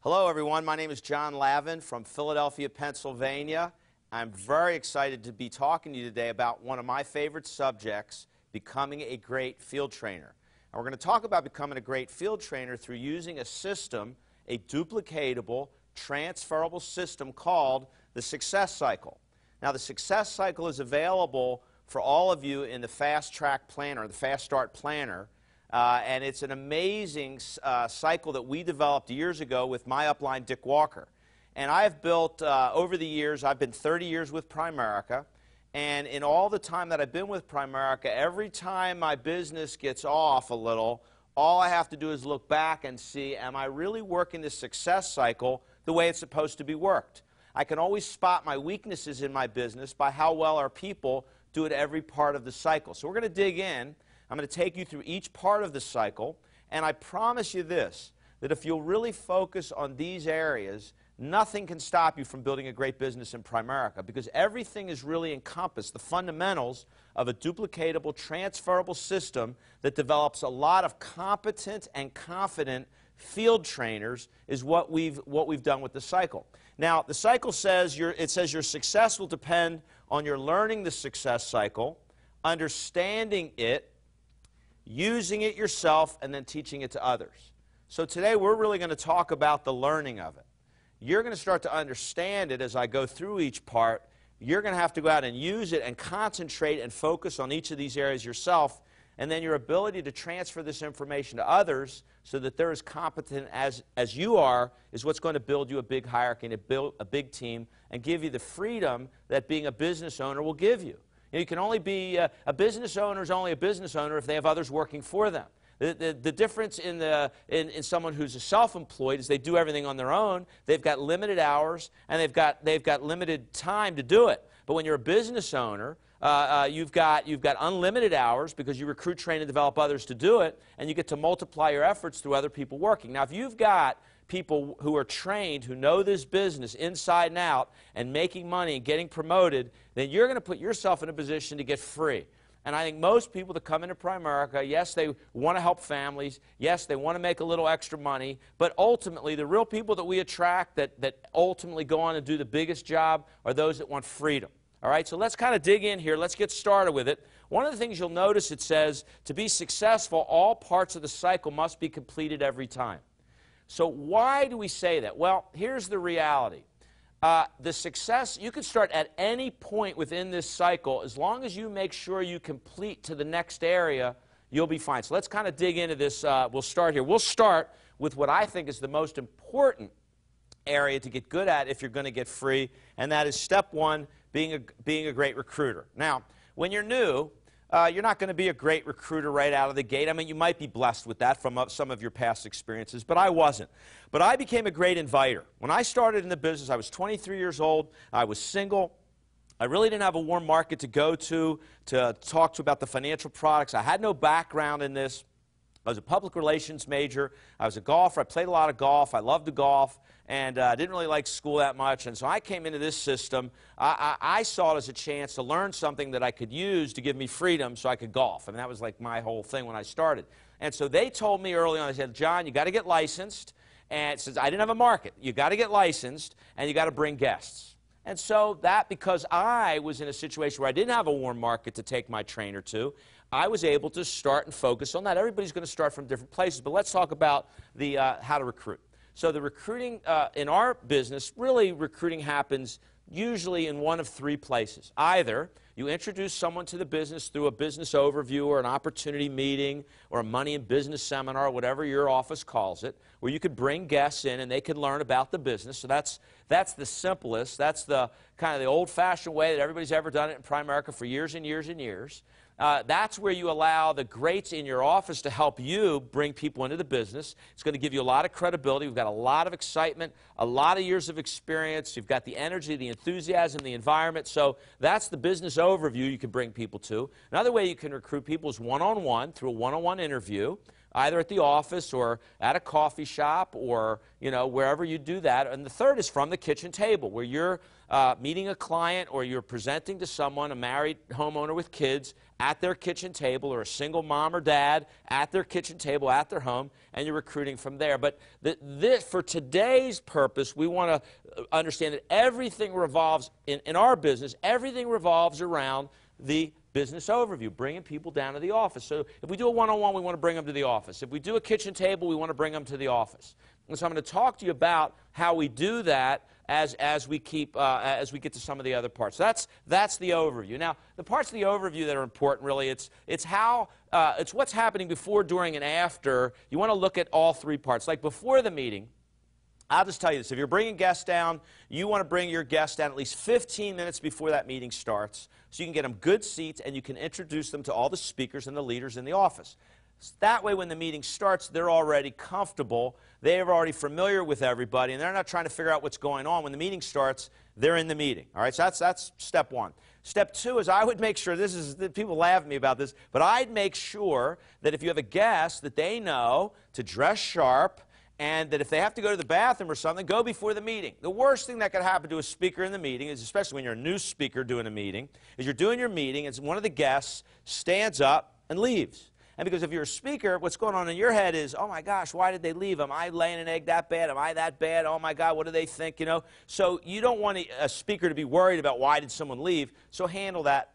Hello, everyone. My name is Jon Lavin from Philadelphia, Pennsylvania. I'm very excited to be talking to you today about one of my favorite subjects, becoming a great field trainer. And we're going to talk about becoming a great field trainer through using a system, a duplicatable, transferable system called the Success Cycle. Now, the Success Cycle is available for all of you in the Fast Track Planner, the Fast Start Planner. And it's an amazing cycle that we developed years ago with my upline, Dick Walker. And I've built, over the years, I've been 30 years with Primerica. And in all the time that I've been with Primerica, every time my business gets off a little, all I have to do is look back and see, am I really working this success cycle the way it's supposed to be worked? I can always spot my weaknesses in my business by how well our people do at every part of the cycle. So we're going to dig in. I'm going to take you through each part of the cycle, and I promise you this, that if you'll really focus on these areas, nothing can stop you from building a great business in Primerica, because everything is really encompassed. The fundamentals of a duplicatable, transferable system that develops a lot of competent and confident field trainers is what we've done with the cycle. Now, the cycle says your success will depend on your learning the success cycle, understanding it, using it yourself, and then teaching it to others. So today we're really going to talk about the learning of it. You're going to start to understand it as I go through each part. You're going to have to go out and use it and concentrate and focus on each of these areas yourself, and then your ability to transfer this information to others so that they're as competent as you are is what's going to build you a big hierarchy and build a big team and give you the freedom that being a business owner will give you. You can only be a business owner is only a business owner if they have others working for them. The difference in someone who's a self-employed is they do everything on their own. They've got limited hours and they've got limited time to do it. But when you're a business owner, you've got unlimited hours because you recruit, train, and develop others to do it, and you get to multiply your efforts through other people working. Now, if you've got people who are trained, who know this business inside and out, and making money and getting promoted, then you're going to put yourself in a position to get free. And I think most people that come into Primerica, yes, they want to help families. Yes, they want to make a little extra money. But ultimately, the real people that we attract that ultimately go on and do the biggest job are those that want freedom. All right, so let's kind of dig in here. Let's get started with it. One of the things you'll notice, it says, to be successful, all parts of the cycle must be completed every time. So why do we say that? Well, here's the reality. The success, you can start at any point within this cycle. As long as you make sure you complete to the next area, you'll be fine. So let's kind of dig into this. We'll start here. We'll start with what I think is the most important area to get good at if you're going to get free, and that is step one, being a great recruiter. Now, when you're new, you're not going to be a great recruiter right out of the gate. I mean, you might be blessed with that from some of your past experiences, but I wasn't. But I became a great inviter. When I started in the business, I was 23 years old. I was single. I really didn't have a warm market to go to talk to about the financial products. I had no background in this. I was a public relations major. I was a golfer. I played a lot of golf. I loved to golf, and I didn't really like school that much. And so I came into this system. I saw it as a chance to learn something that I could use to give me freedom so I could golf. I mean, that was like my whole thing when I started. And so they told me early on, they said, John, you got to get licensed. And since I didn't have a market, you got to get licensed, and you got to bring guests. And so that, because I was in a situation where I didn't have a warm market to take my trainer to, I was able to start and focus on that. Everybody's going to start from different places, but let's talk about the how to recruit. So the recruiting in our business, really recruiting happens usually in one of three places. Either you introduce someone to the business through a business overview or an opportunity meeting or a money and business seminar, whatever your office calls it, where you could bring guests in and they could learn about the business. So that's the simplest. That's the kind of the old-fashioned way that everybody's ever done it in Primerica for years and years and years. That's where you allow the greats in your office to help you bring people into the business. It's going to give you a lot of credibility. We've got a lot of excitement, a lot of years of experience. You've got the energy, the enthusiasm, the environment. So that's the business overview you can bring people to. Another way you can recruit people is one-on-one, through a one-on-one interview. either at the office or at a coffee shop or, wherever you do that. And the third is from the kitchen table, where you're meeting a client or you're presenting to someone, a married homeowner with kids, at their kitchen table, or a single mom or dad at their kitchen table at their home, and you're recruiting from there. But for today's purpose, we want to understand that everything revolves, in our business, everything revolves around the business overview, bringing people down to the office. So if we do a one-on-one, we want to bring them to the office. If we do a kitchen table, we want to bring them to the office. And so I'm going to talk to you about how we do that as we get to some of the other parts. That's the overview. Now, the parts of the overview that are important, really, it's what's happening before, during, and after. You want to look at all three parts. Like before the meeting, I'll just tell you this. If you're bringing guests down, you want to bring your guests down at least 15 minutes before that meeting starts, so you can get them good seats and you can introduce them to all the speakers and the leaders in the office. That way, when the meeting starts, they're already comfortable, they're already familiar with everybody, and they're not trying to figure out what's going on. When the meeting starts, they're in the meeting. All right, so that's step one. Step two is I would make sure, people laugh at me about this, but I'd make sure that if you have a guest, that they know to dress sharp, and that if they have to go to the bathroom or something, go before the meeting. The worst thing that could happen to a speaker in the meeting, is, especially when you're a new speaker doing a meeting, is you're doing your meeting, and one of the guests stands up and leaves. And because if you're a speaker, what's going on in your head is, oh my gosh, why did they leave? Am I laying an egg that bad? Am I that bad? Oh my God, what do they think? So you don't want a speaker to be worried about why did someone leave. So handle that,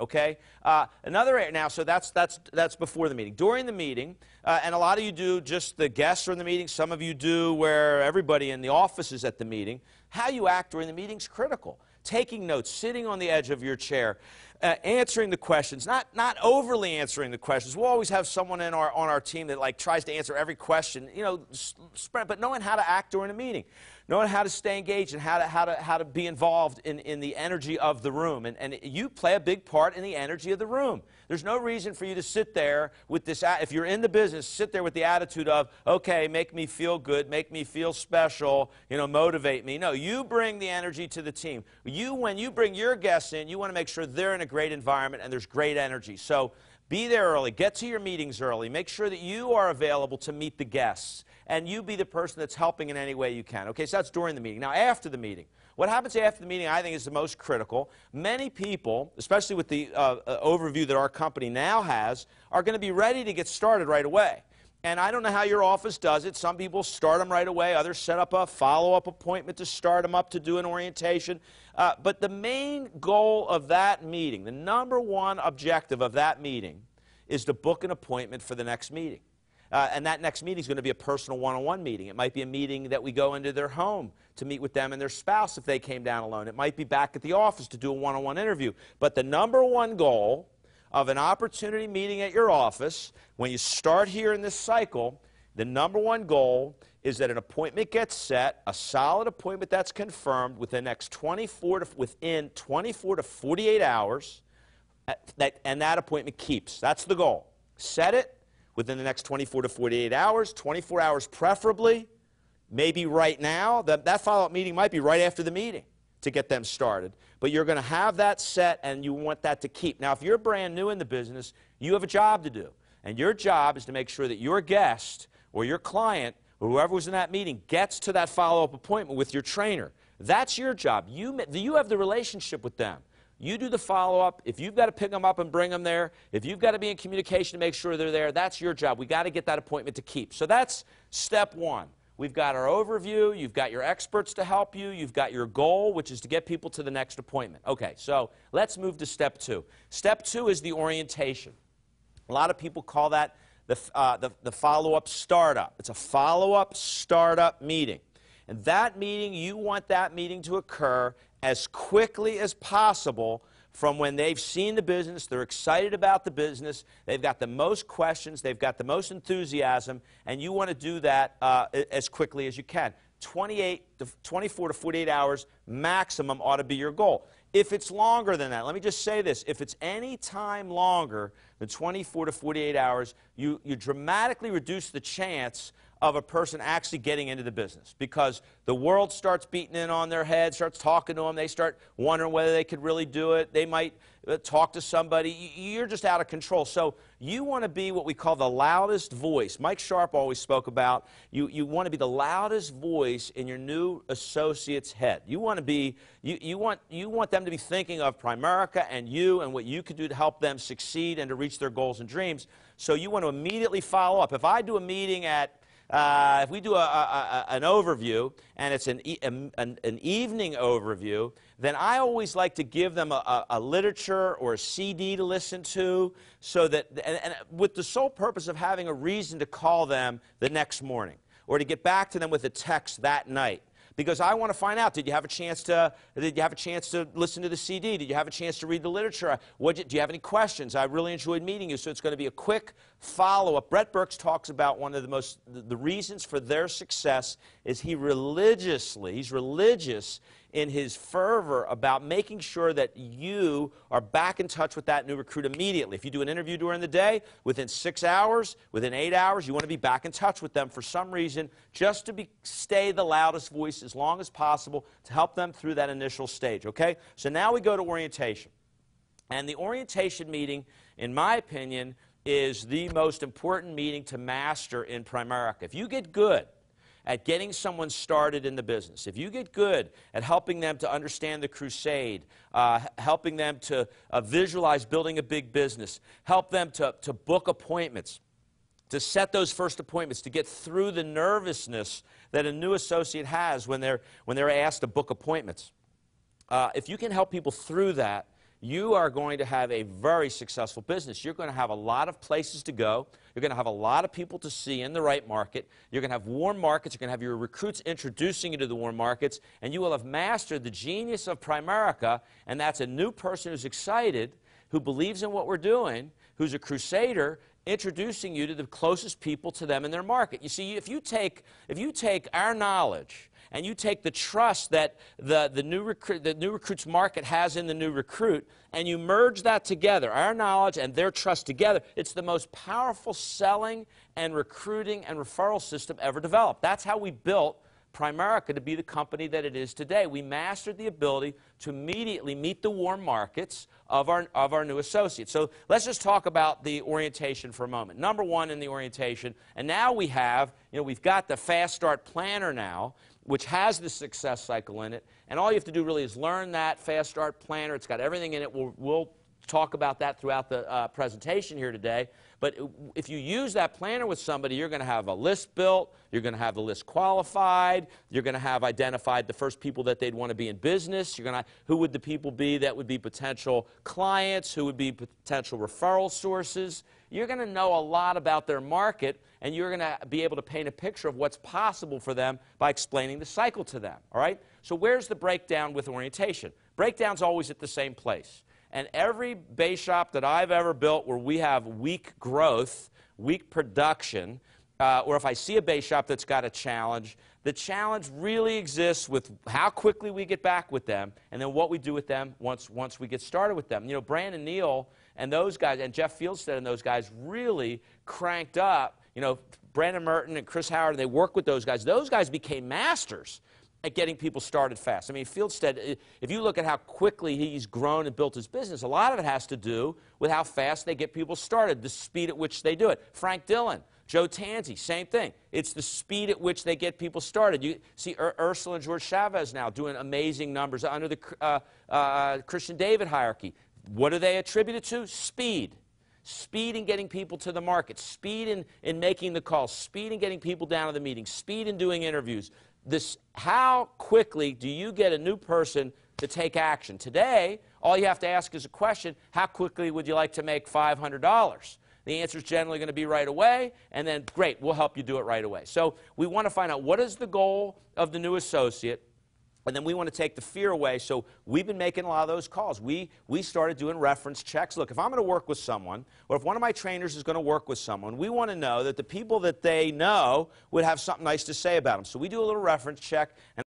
okay? So that's before the meeting. During the meeting, and a lot of you do just the guests are in the meeting. Some of you do where everybody in the office is at the meeting. How you act during the meeting is critical. Taking notes, sitting on the edge of your chair, answering the questions, not overly answering the questions. We'll always have someone on our team that tries to answer every question, but knowing how to act during a meeting, knowing how to stay engaged and how to be involved in the energy of the room. And you play a big part in the energy of the room. There's no reason for you to sit there with this, if you're in the business, sit there with the attitude of, okay, make me feel good, make me feel special, motivate me. No, you bring the energy to the team. When you bring your guests in, you want to make sure they're in a great environment and there's great energy. So be there early. Get to your meetings early. Make sure that you are available to meet the guests. And you be the person that's helping in any way you can. Okay, so that's during the meeting. Now, after the meeting. What happens after the meeting, I think, is the most critical. Many people, especially with the overview that our company now has, are going to be ready to get started right away. And I don't know how your office does it. Some people start them right away. Others set up a follow-up appointment to start them up to do an orientation. But the main goal of that meeting, the number one objective of that meeting, is to book an appointment for the next meeting. And that next meeting is going to be a personal one-on-one meeting. It might be a meeting that we go into their home to meet with them and their spouse if they came down alone. It might be back at the office to do a one-on-one interview. But the number one goal of an opportunity meeting at your office, when you start here in this cycle, the number one goal is that an appointment gets set, a solid appointment that's confirmed within 24 to 48 hours, and that appointment keeps. That's the goal. Set it within the next 24 to 48 hours, 24 hours preferably, maybe right now. That follow-up meeting might be right after the meeting to get them started. But you're going to have that set, and you want that to keep. Now, if you're brand new in the business, you have a job to do. And your job is to make sure that your guest or your client or whoever was in that meeting gets to that follow-up appointment with your trainer. That's your job. You have the relationship with them. You do the follow-up. If you've got to pick them up and bring them there, if you've got to be in communication to make sure they're there, that's your job. We've got to get that appointment to keep. So that's step one. We've got our overview. You've got your experts to help you. You've got your goal, which is to get people to the next appointment. Okay, so let's move to step two. Step two is the orientation. A lot of people call that the follow-up startup. It's a follow-up startup meeting. And that meeting, you want that meeting to occur as quickly as possible from when they've seen the business, they're excited about the business, they've got the most questions, they've got the most enthusiasm, and you want to do that as quickly as you can. 24 to 48 hours maximum ought to be your goal. If it's longer than that, let me just say this, if it's any time longer than 24 to 48 hours, you dramatically reduce the chance of a person actually getting into the business, because the world starts beating in on their head, starts talking to them. They start wondering whether they could really do it. They might talk to somebody. You're just out of control. So you want to be what we call the loudest voice. Mike Sharp always spoke about you want to be the loudest voice in your new associate's head. You want to be you want them to be thinking of Primerica and you and what you could do to help them succeed and to reach their goals and dreams. So you want to immediately follow up. If I do a meeting at if we do an overview, and it's an evening overview, then I always like to give them a literature or a CD to listen to, so that, and with the sole purpose of having a reason to call them the next morning, or to get back to them with a text that night. Because I want to find out, did you have a chance to listen to the CD? Did you have a chance to read the literature? Do you have any questions? I really enjoyed meeting you. So it's going to be a quick follow-up. Brett Burks talks about one of the reasons for their success is he's religious in his fervor about making sure that you are back in touch with that new recruit immediately. If you do an interview during the day, within 6 hours, within 8 hours, you want to be back in touch with them for some reason, just to stay the loudest voice as long as possible to help them through that initial stage, okay? So now we go to orientation. And the orientation meeting, in my opinion, is the most important meeting to master in Primerica. If you get good at getting someone started in the business, if you get good at helping them to understand the crusade, helping them to visualize building a big business, help them to book appointments, to set those first appointments, to get through the nervousness that a new associate has when they're asked to book appointments. If you can help people through that, you are going to have a very successful business. You're going to have a lot of places to go. You're going to have a lot of people to see in the right market. You're going to have warm markets. You're going to have your recruits introducing you to the warm markets, and you will have mastered the genius of Primerica, and that's a new person who's excited, who believes in what we're doing, who's a crusader, introducing you to the closest people to them in their market. You see, if you take our knowledge and you take the trust that the new recruit's market has in the new recruit, and you merge that together, our knowledge and their trust together, it's the most powerful selling and recruiting and referral system ever developed. That's how we built Primerica to be the company that it is today. We mastered the ability to immediately meet the warm markets of our new associates. So let's just talk about the orientation for a moment. Number one in the orientation, and now we have, we've got the Fast Start Planner now, which has the success cycle in it, and all you have to do really is learn that Fast Start Planner. It's got everything in it. We'll talk about that throughout the presentation here today. But if you use that planner with somebody, you're going to have a list built, you're going to have the list qualified, you're going to have identified the first people that they'd want to be in business, who would the people be that would be potential clients, who would be potential referral sources. You're going to know a lot about their market, and you're going to be able to paint a picture of what's possible for them by explaining the cycle to them, all right? So where's the breakdown with orientation? Breakdown's always at the same place. And every base shop that I've ever built where we have weak growth, weak production, or if I see a base shop that's got a challenge, the challenge really exists with how quickly we get back with them and then what we do with them once we get started with them. Brandon Neal and those guys, and Jeff Fieldstead and those guys really cranked up. Brandon Merton and Chris Howard, they work with those guys. Those guys became masters at getting people started fast. I mean, Fieldstead, if you look at how quickly he's grown and built his business, a lot of it has to do with how fast they get people started, the speed at which they do it. Frank Dillon, Joe Tanzi, same thing. It's the speed at which they get people started. You see Ursula and George Chavez now doing amazing numbers under the Christian David hierarchy. What do they attribute it to? Speed. Speed in getting people to the market, speed in making the calls, speed in getting people down to the meetings, speed in doing interviews. How quickly do you get a new person to take action? Today, all you have to ask is a question, how quickly would you like to make $500? The answer is generally going to be right away, and then, great, we'll help you do it right away. So we want to find out what is the goal of the new associate, and then we want to take the fear away. So we've been making a lot of those calls. We started doing reference checks. Look, if I'm going to work with someone, or if one of my trainers is going to work with someone, we want to know that the people that they know would have something nice to say about them. So we do a little reference check. And